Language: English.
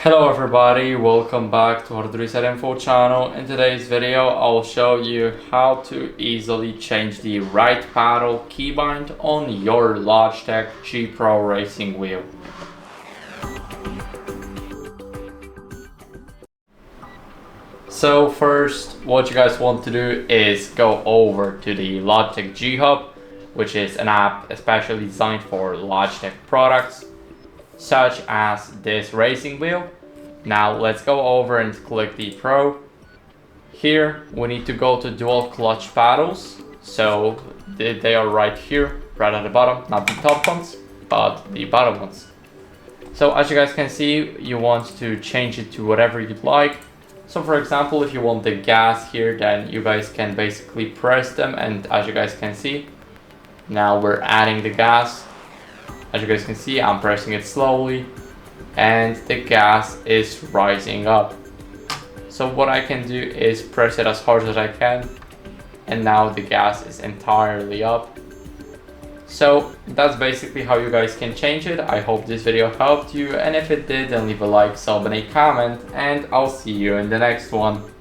Hello everybody, welcome back to Hard Reset Info channel. In today's video, I'll show you how to easily change the right paddle keybind on your Logitech G Pro racing wheel. So first, what you guys want to do is go over to the Logitech G Hub, which is an app especially designed for Logitech products, such as this racing wheel. Now let's go over and click the Pro. Here we need to go to dual clutch paddles. So they are right here, right at the bottom, not the top ones, but the bottom ones. So as you guys can see, you want to change it to whatever you'd like. So for example, if you want the gas here, then you guys can basically press them, and as you guys can see, now we're adding the gas. As you guys can see, I'm pressing it slowly and the gas is rising up. So what I can do is press it as hard as I can, and now the gas is entirely up. So that's basically how you guys can change it. I hope this video helped you, and if it did, then leave a like, sub and a comment, and I'll see you in the next one.